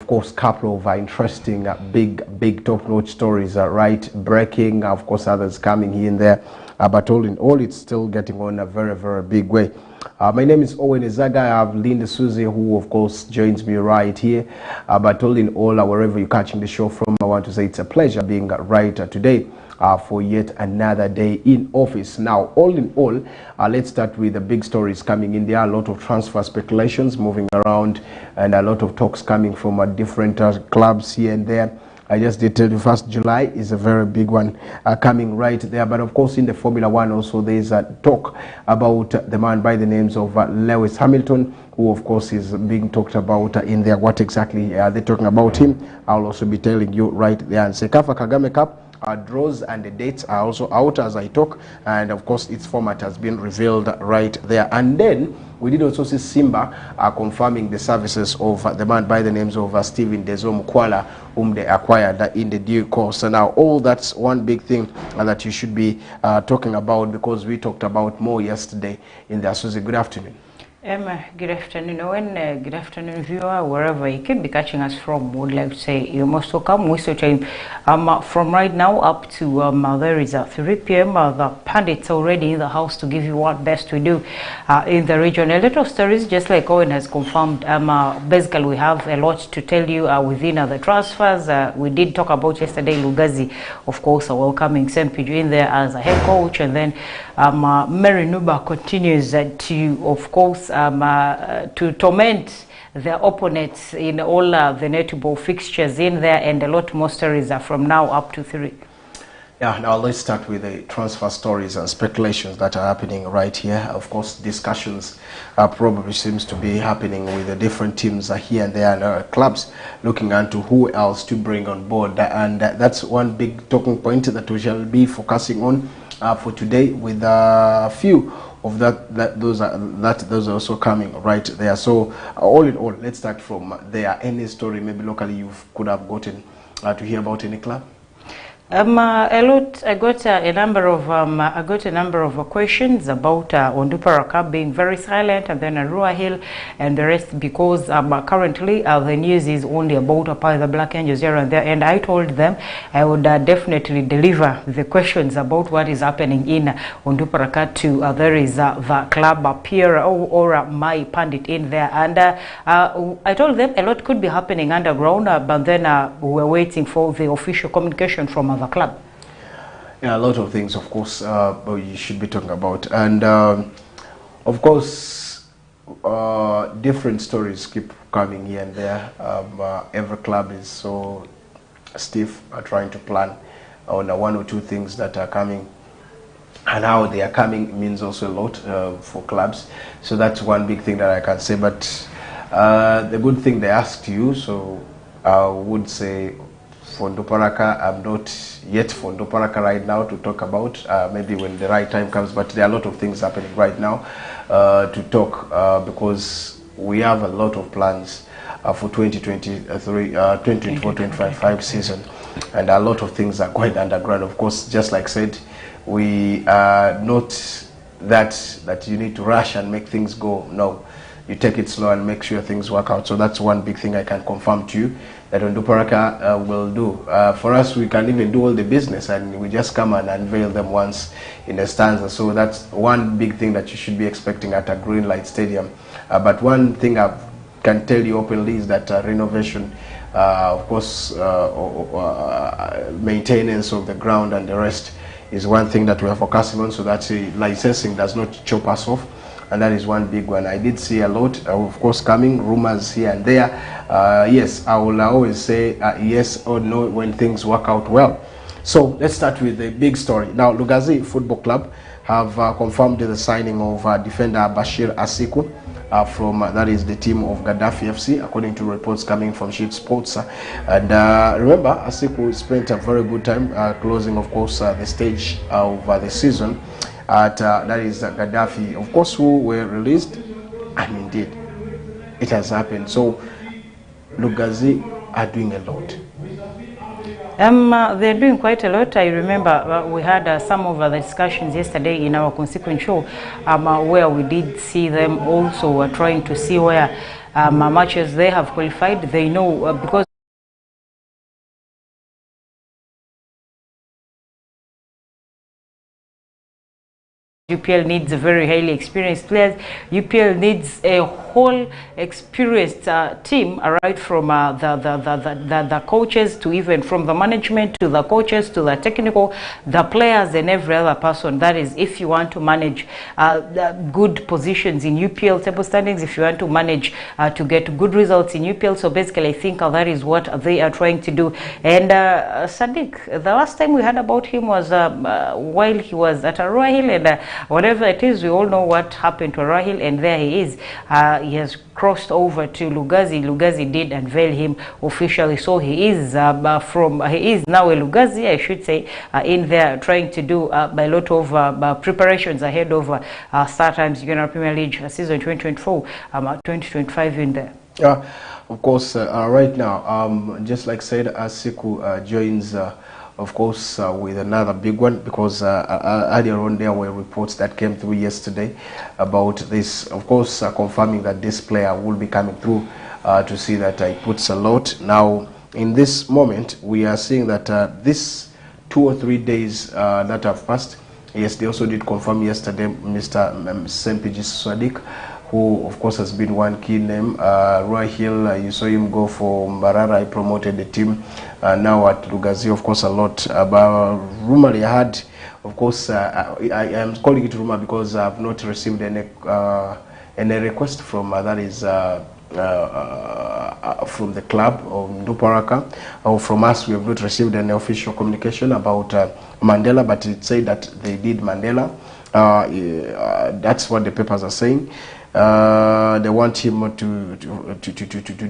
Of course, couple of interesting, big top-notch stories, right? Breaking, of course, others coming here and there. But all in all, it's still getting on a very, very big way. My name is Owen Ezaga. I have Linda Susie, who, of course, joins me right here. But all in all, wherever you're catching the show from, I want to say it's a pleasure being right today. For yet another day in office. Now, all in all, let's start with the big stories coming in. There are a lot of transfer speculations moving around and a lot of talks coming from different clubs here and there. I just did tell you 1st July is a very big one coming right there. But of course, in the Formula One also, there's a talk about the man by the names of Lewis Hamilton, who of course is being talked about in there. What exactly are they talking about him? I'll also be telling you right there. And Sekafa Kagame Cup draws and the dates are also out as I talk, and of course its format has been revealed right there. And then we did also see Simba confirming the services of the man by the names of Stephen Dezo Mukwala, whom they acquired in the due course. So now all that's one big thing that you should be talking about, because we talked about more yesterday in the Susie. Good afternoon. Emma, good afternoon, Owen. Good afternoon, viewer, wherever you can be catching us from. Would like to say you're most welcome. We still time from right now up to there is 3 p.m. The pundits already in the house to give you what best we do in the region. A lot of stories, just like Owen has confirmed. Basically, we have a lot to tell you within the transfers. We did talk about yesterday Lugazi, of course, welcoming Sempiju in there as a head coach, and then Mary Nuba continues to, of course, to torment their opponents in all the netball fixtures in there, and a lot more stories are from now up to 3. Yeah, now let's start with the transfer stories and speculations that are happening right here. Of course, discussions probably seems to be happening with the different teams here and there, and clubs looking into who else to bring on board. And that's one big talking point that we shall be focusing on for today, with a few of those are also coming right there. So all in all, let's start from there. Any story maybe locally you could have gotten to hear about any club? A lot. I got a number of questions about Onduparaka being very silent, and then Arua Hill and the rest, because currently the news is only about the Black Angels here and there, and I told them I would definitely deliver the questions about what is happening in Onduparaka to there is the club peer or my pundit in there, and I told them a lot could be happening underground, but then we're waiting for the official communication from the club. Yeah, a lot of things, of course, you should be talking about, and of course, different stories keep coming here and there. Every club is so stiff trying to plan on 1 or 2 things that are coming, and how they are coming means also a lot for clubs. So that's one big thing that I can say. But the good thing they asked you, so I would say for Onduparaka, I'm not yet for Onduparaka right now to talk about, maybe when the right time comes, but there are a lot of things happening right now to talk, because we have a lot of plans for 2023, 2024-2025 season, and a lot of things are going underground. Of course, just like said, we are not that you need to rush and make things go. No, you take it slow and make sure things work out. So that's one big thing I can confirm to you that Onduparaka will do. For us, we can even do all the business, and we just come and unveil them once in a stanza. So that's one big thing that you should be expecting at a Greenlight Stadium. But one thing I can tell you openly is that renovation, of course, maintenance of the ground and the rest is one thing that we are focusing on, so that licensing does not chop us off. And that is one big one. I did see a lot, of course, coming, rumors here and there. Yes, I will always say yes or no when things work out well. So let's start with the big story. Now, Lugazi Football Club have confirmed the signing of defender Bashir Asiku from that is the team of Gaddafi FC, according to reports coming from Sheet Sports. And remember, Asiku spent a very good time closing, of course, the stage of the season at that is Gaddafi, of course, who were released, and indeed it has happened. So Lugazi are doing a lot. They're doing quite a lot. I remember we had some of the discussions yesterday in our consequent show where we did see them also trying to see where matches they have qualified. They know because UPL needs very highly experienced players. UPL needs a whole experienced team, right from the coaches to even from the management to the coaches to the technical, the players and every other person. That is, if you want to manage good positions in UPL table standings, if you want to manage to get good results in UPL. So basically, I think that is what they are trying to do. And Sadiq, the last time we heard about him was while he was at Royal, and whatever it is, we all know what happened to Rahil, and there he is. He has crossed over to Lugazi. Lugazi did unveil him officially, so he is he is now a Lugazi, I should say, in there trying to do a lot of preparations ahead of Star Times Junior Premier League season 2024-2025 in there. Of course, right now, just like said, Asiku joins. Of course, with another big one, because earlier on there were reports that came through yesterday about this, of course, confirming that this player will be coming through to see that he puts a lot. Now, in this moment, we are seeing that this 2 or 3 days that have passed, yes, they also did confirm yesterday Mr. Sempiji Sadiq, who of course has been one key name. Roy Hill, you saw him go for Mbarara. I promoted the team. Now at Lugazi, of course, a lot. But rumor I had, of course, I am calling it rumor because I have not received any request from that is from the club of Nduparaka, or from us. We have not received any official communication about Mandela, but it said that they did Mandela. That's what the papers are saying. They want him to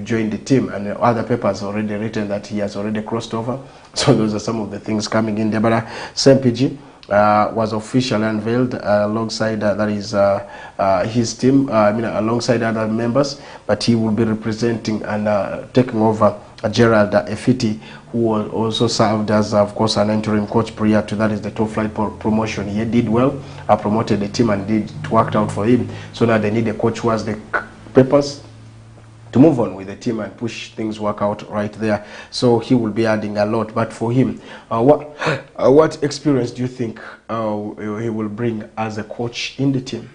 join the team, and other papers already written that he has already crossed over. So those are some of the things coming in there. But Sempiji was officially unveiled alongside that is his team, alongside other members, but he will be representing and taking over Gerald Efiti, who also served as, of course, an interim coach prior to that is the top flight promotion. He did well, promoted the team, and it worked out for him. So now they need a coach who has the papers to move on with the team and push things work out right there. So he will be adding a lot. But for him, what experience do you think he will bring as a coach in the team?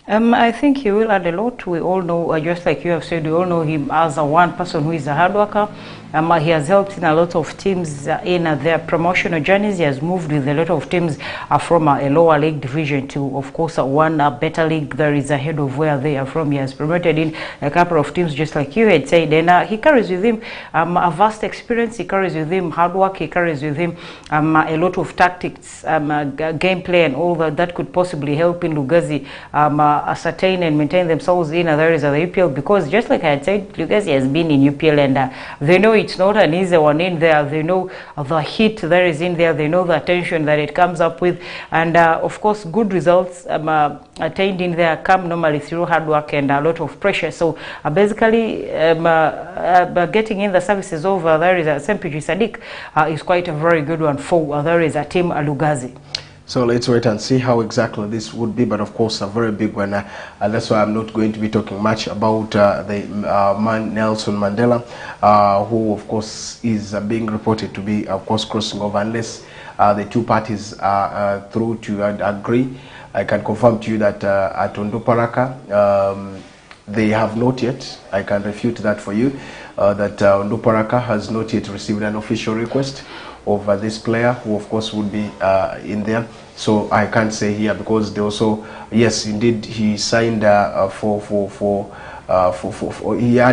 I think he will add a lot. We all know, just like you have said, we all know him as one person who is a hard worker. He has helped in a lot of teams in their promotional journeys. He has moved with a lot of teams from a lower league division to, of course, one better league that is ahead of where they are from. He has promoted in a couple of teams, just like you had said. And he carries with him a vast experience. He carries with him hard work. He carries with him a lot of tactics, gameplay, and all that could possibly help in Lugazi ascertain and maintain themselves in the areas of the UPL. Because just like I had said, Lugazi has been in UPL, and they know it's not an easy one in there. They know the heat that is in there. They know the attention that it comes up with. And of course, good results attained in there come normally through hard work and a lot of pressure. So basically, getting in the services of there is Sempiji Sadiq is quite a very good one for there is a team Lugazi. So let's wait and see how exactly this would be, but of course a very big one. That's why I'm not going to be talking much about the man Nelson Mandela, who of course is being reported to be, of course, crossing over unless the two parties are through to agree. I can confirm to you that at Nduparaka, they have not yet. I can refute that for you, that Nduparaka has not yet received an official request of this player, who of course would be in there. So I can't say here because they also, yes, indeed, he signed he had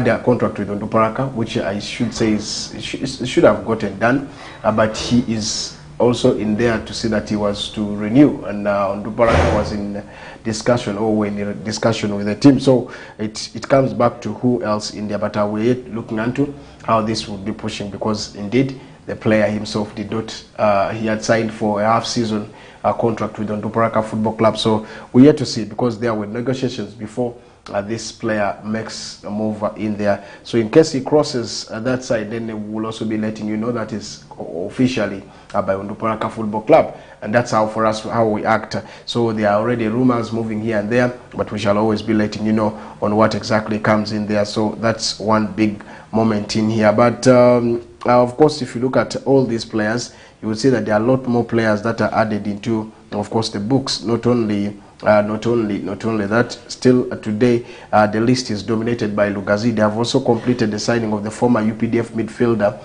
a contract with Nduparaka, which I should say should have gotten done, but he is also in there to see that he was to renew, and Nduparaka was in discussion with the team. So it comes back to who else in there, but we're looking into how this would be pushing, because indeed the player himself did not, he had signed for a half-season contract with the Nduparaka Football Club. So we're yet to see, because there were negotiations before this player makes a move in there. So in case he crosses that side, then they will also be letting you know that is officially by Onduparaka Football Club, and that's how for us how we act. So there are already rumors moving here and there, but we shall always be letting you know on what exactly comes in there. So that's one big moment in here. But of course, if you look at all these players, you will see that there are a lot more players that are added into, of course, the books. Not only that, still today the list is dominated by Lugazi. They have also completed the signing of the former UPDF midfielder,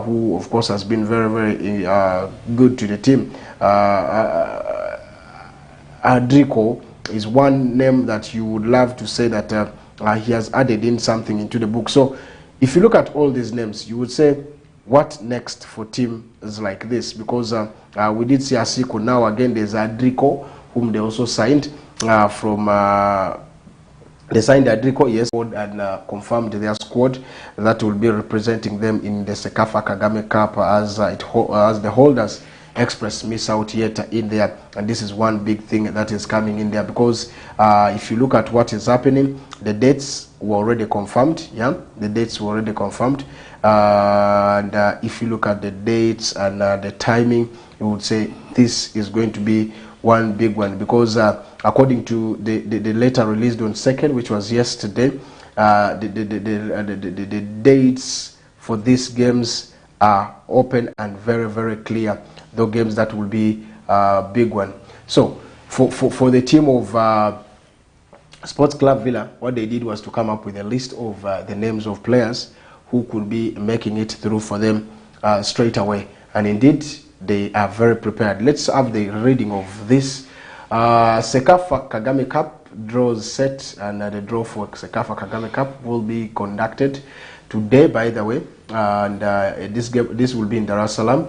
who of course has been very, very good to the team. Adrico is one name that you would love to say that he has added in something into the book. So if you look at all these names, you would say, what next for teams like this? Because we did see Asiko. Now again there's Adrico, whom they also signed from they signed Adrico, yes, and confirmed their squad that will be representing them in the Sekafa Kagame Cup as the holders express miss out yet in there. And this is one big thing that is coming in there, because if you look at what is happening, the dates were already confirmed. Yeah, the dates were already confirmed, and if you look at the dates and the timing, you would say this is going to be one big one, because according to the letter released on 2nd, which was yesterday, the dates for these games are open and very, very clear. The games that will be a big one. So for the team of Sports Club Villa, what they did was to come up with a list of the names of players who could be making it through for them straight away, and indeed they are very prepared. Let's have the reading of this. Sekafa Kagame Cup draws set, and the draw for Sekafa Kagame Cup will be conducted today, by the way, and this will be in Dar es Salaam,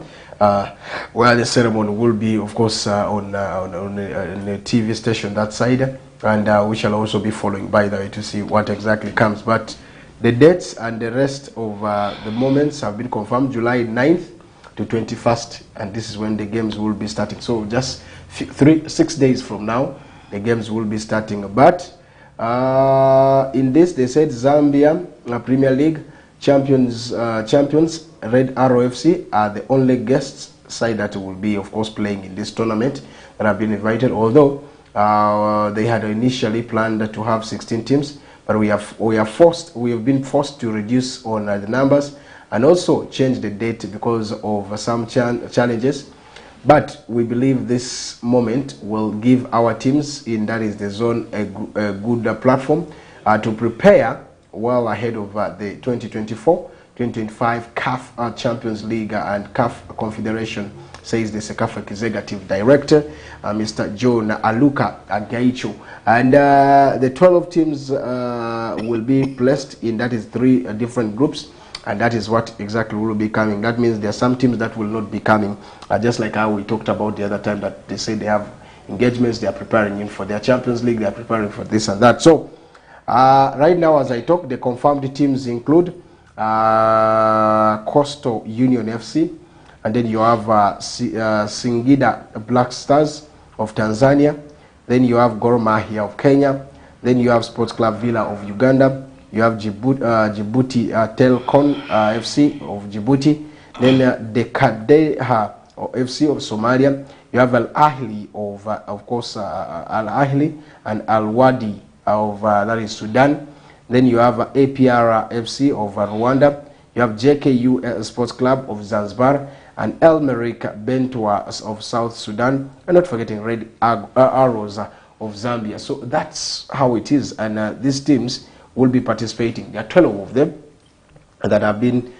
where the ceremony will be, of course, on the TV station that side, and we shall also be following, by the way, to see what exactly comes. But the dates and the rest of the moments have been confirmed: July 9th to 21st, and this is when the games will be starting. So just 6 days from now, the games will be starting. But in this, they said Zambia Premier League champions Red Arrow FC are the only guest side that will be, of course, playing in this tournament that have been invited. Although they had initially planned to have 16 teams, but we have been forced to reduce on the numbers and also change the date because of some challenges. But we believe this moment will give our teams in, that is the zone, a good platform to prepare well ahead of the 2024-2025 CAF Champions League and CAF Confederation, says the Sekafa Executive Director, Mr. John Aluka Agaicho. And the 12 teams will be placed in, that is, 3 different groups. And that is what exactly will be coming. That means there are some teams that will not be coming, just like how we talked about the other time, that they say they have engagements, they are preparing in for their Champions League, they are preparing for this and that. So right now, as I talk, the confirmed teams include Coastal Union FC, and then you have Singida Black Stars of Tanzania, then you have Gor Mahia of Kenya, then you have Sports Club Villa of Uganda, you have Djibouti Telcon FC of Djibouti, then Dekadeha FC of Somalia, you have Al Ahli of course, Al Ahli and Al Wadi of that is Sudan, then you have APR FC of Rwanda, you have JKU Sports Club of Zanzibar, and El Merreikh Bentoua of South Sudan, and not forgetting Red Arrows of Zambia. So that's how it is, and these teams will be participating. There are 12 of them that have been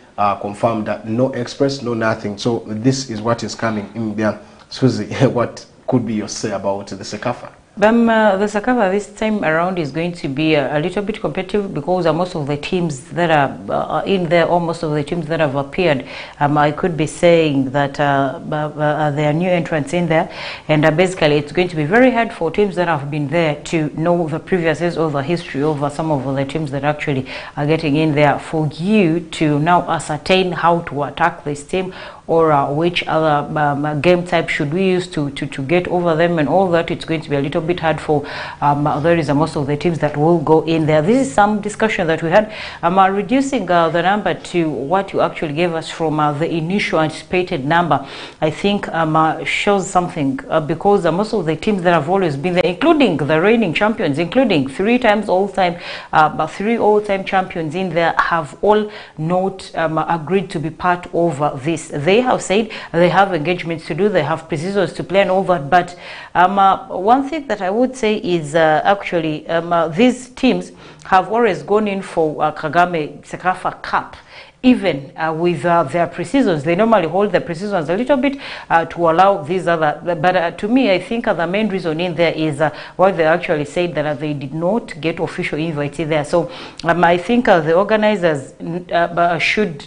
confirmed, that no express, no nothing. So this is what is coming in there. Susie, what could be your say about the Sekafa? The Sekafa this time around is going to be a little bit competitive, because most of the teams that are in there, or most of the teams that have appeared, I could be saying that there are new entrants in there, and basically it's going to be very hard for teams that have been there to know the previous years or the history of some of the teams that actually are getting in there, for you to now ascertain how to attack this team, or which other game type should we use to get over them and all that. It's going to be a little bit hard for there is most of the teams that will go in there. This is some discussion that we had. Reducing the number to what you actually gave us from the initial anticipated number, I think shows something because most of the teams that have always been there, including the reigning champions, including 3 times all-time, 3 all-time champions in there, have all not agreed to be part of this. They have said they have engagements to do, they have pre-seasons to play and all that, but one thing that I would say is actually these teams have always gone in for Kagame Sekafa Cup. Even with their pre-seasons, they normally hold the pre-seasons a little bit to allow these other, but to me, I think the main reason in there is what they actually said, that they did not get official invites in there. So I think the organizers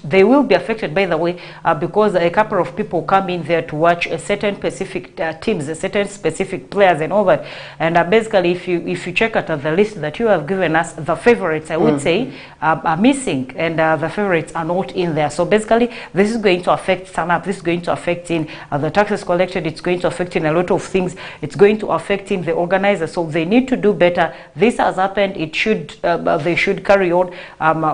they will be affected, by the way, because a couple of people come in there to watch a certain specific teams, a certain specific players and all that. And basically, if you check out the list that you have given us, the favorites, I would say, are missing, and the favorites are not in there. So basically, this is going to affect stand-up, this is going to affect in the taxes collected, it's going to affect in a lot of things, it's going to affect in the organizer. So they need to do better. This has happened, it should they should carry on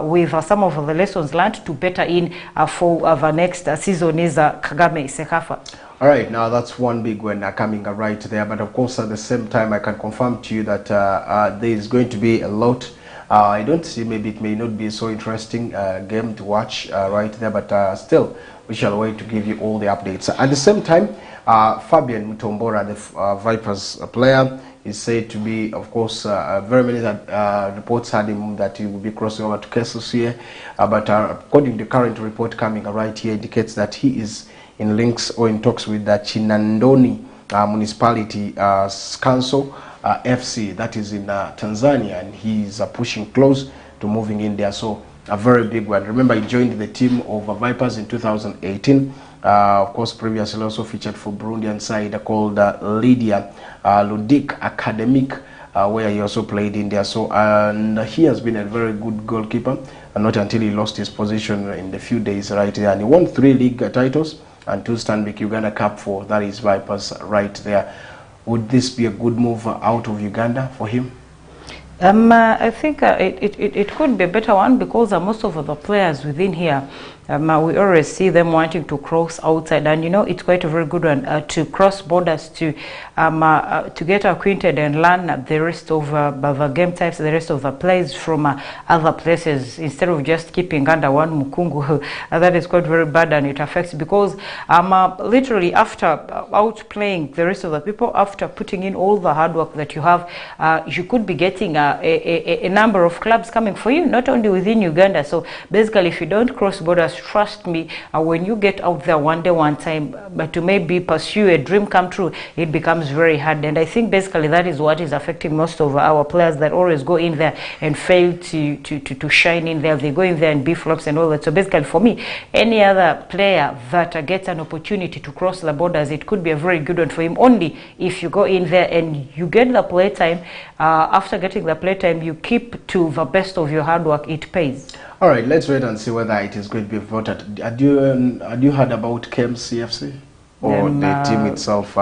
with some of the lessons learned to better in for the next season is Kagame Sekafa. All right, now that's one big one coming right there, but of course at the same time I can confirm to you that there is going to be a lot. I don't see, maybe it may not be so interesting game to watch right there, but still we shall wait to give you all the updates. At the same time, Fabian Mutombora, the Vipers player, is said to be, of course, very many reports had him that he will be crossing over to KCCA, but according to the current report coming right here, indicates that he is in links or in talks with the Chinandoni Municipality Council FC, that is in Tanzania, and he's pushing close to moving in there. So a very big one. Remember, he joined the team of Vipers in 2018. Of course, previously also featured for Burundian side called Lydia Ludic Academic, where he also played in there. So and he has been a very good goalkeeper, and not until he lost his position in the few days right there. And he won 3 league titles and 2 Stanbic Uganda Cup for that is Vipers right there. Would this be a good move out of Uganda for him? I think it could be a better one because most of the players within here, we always see them wanting to cross outside, and you know it's quite a very good one to cross borders to get acquainted and learn the rest of the game types, the rest of the plays from other places, instead of just keeping under one mukungu. That is quite very bad, and it affects because literally after outplaying the rest of the people, after putting in all the hard work that you have, you could be getting a number of clubs coming for you, not only within Uganda. So basically, if you don't cross borders, trust me, when you get out there one day, one time, but to maybe pursue a dream come true, it becomes very hard. And I think basically that is what is affecting most of our players that always go in there and fail to shine in there. They go in there and be flops and all that. So basically for me, any other player that gets an opportunity to cross the borders, it could be a very good one for him, only if you go in there and you get the play time. After getting the play time, you keep to the best of your hard work. It pays. All right, let's wait and see whether it is going to be voted. Had you heard about KMCFC or the team itself,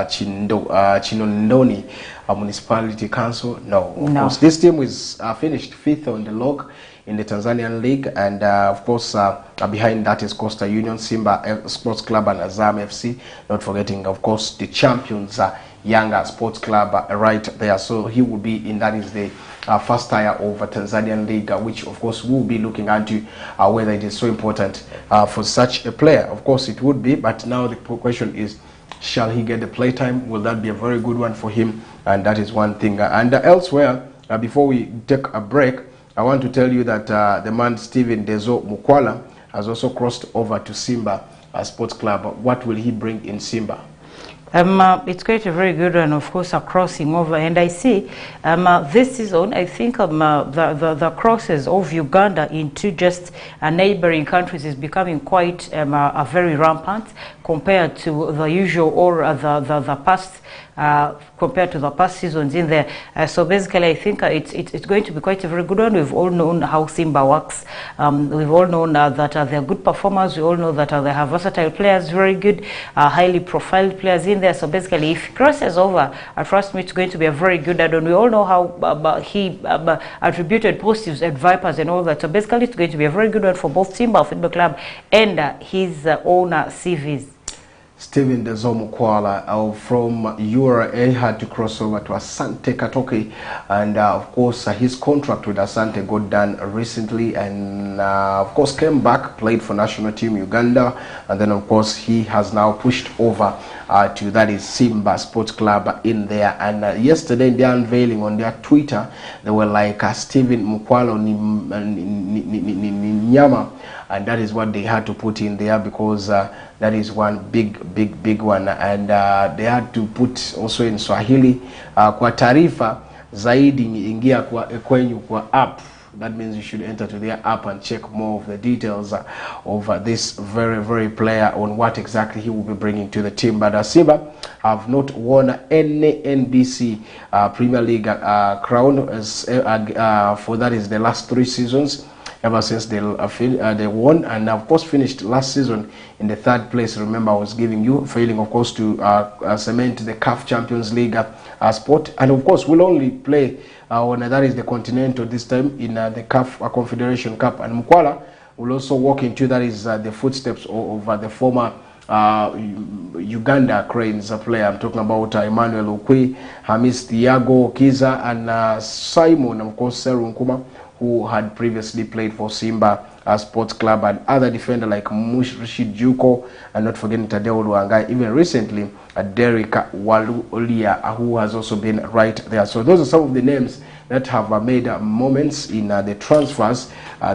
Chinondoni Municipality Council? No, of course. This team is finished 5th on the log in the Tanzanian League, and of course behind that is Coastal Union, Simba Sports Club, and Azam FC. Not forgetting, of course, the champions, Yanga Sports Club, right there. So he will be in, that is the first tier of Tanzanian League, which of course we'll be looking into whether it is so important for such a player. Of course it would be, but now the question is, shall he get the play time? Will that be a very good one for him? And that is one thing. And elsewhere, before we take a break, I want to tell you that the man Steven Dezo Mukwala has also crossed over to Simba Sports Club. What will he bring in Simba? It's quite a very good one, of course, crossing over. And I see this season, I think the crosses of Uganda into just neighboring countries is becoming quite very rampant compared to the usual or the past compared to the past seasons in there. So basically, I think it's going to be quite a very good one. We've all known how Simba works. We've all known that they're good performers. We all know that they have versatile players, very good, highly profiled players in there. So basically, if he crosses over, trust me, it's going to be a very good add-on. We all know how he attributed positives at Vipers and all that. So basically, it's going to be a very good one for both Simba Football Club and his owner, CVs. Stephen Mukwala from URA had to cross over to Asante Katoke, and of course his contract with Asante got done recently, and of course came back, played for national team Uganda, and then of course he has now pushed over to that is Simba Sports Club in there. And yesterday in their unveiling on their Twitter, they were like Stephen Mukwala Nyama, and that is what they had to put in there, because that is one big one, and they had to put also in Swahili kwa taarifa zaidi ingia kwenyu kwa app. That means you should enter to their app and check more of the details of this very player, on what exactly he will be bringing to the team. But Simba have not won any NBC Premier League crown for that is the last 3 seasons. Ever since they won, and of course finished last season in the 3rd place. Remember, I was giving you, failing of course to cement the CAF Champions League spot, and of course will only play on that is the Continental this time in the CAF Confederation Cup. And Mukwala will also walk into that is the footsteps of the former Uganda Cranes player. I'm talking about Emmanuel Okwi, Hamis Thiago Kiza, and Simon, of course Seru Nkuma, who had previously played for Simba Sports Club, and other defender like Rashid Juko, and not forgetting Tadeo Luangai, even recently Derek Walulia, who has also been right there. So those are some of the names that have made moments in the transfers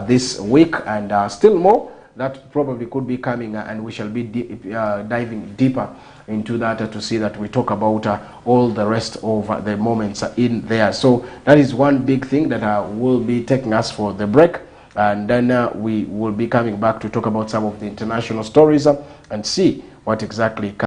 this week, and still more that probably could be coming, and we shall be diving deeper into that to see that we talk about all the rest of the moments in there. So that is one big thing that will be taking us for the break, and then we will be coming back to talk about some of the international stories and see what exactly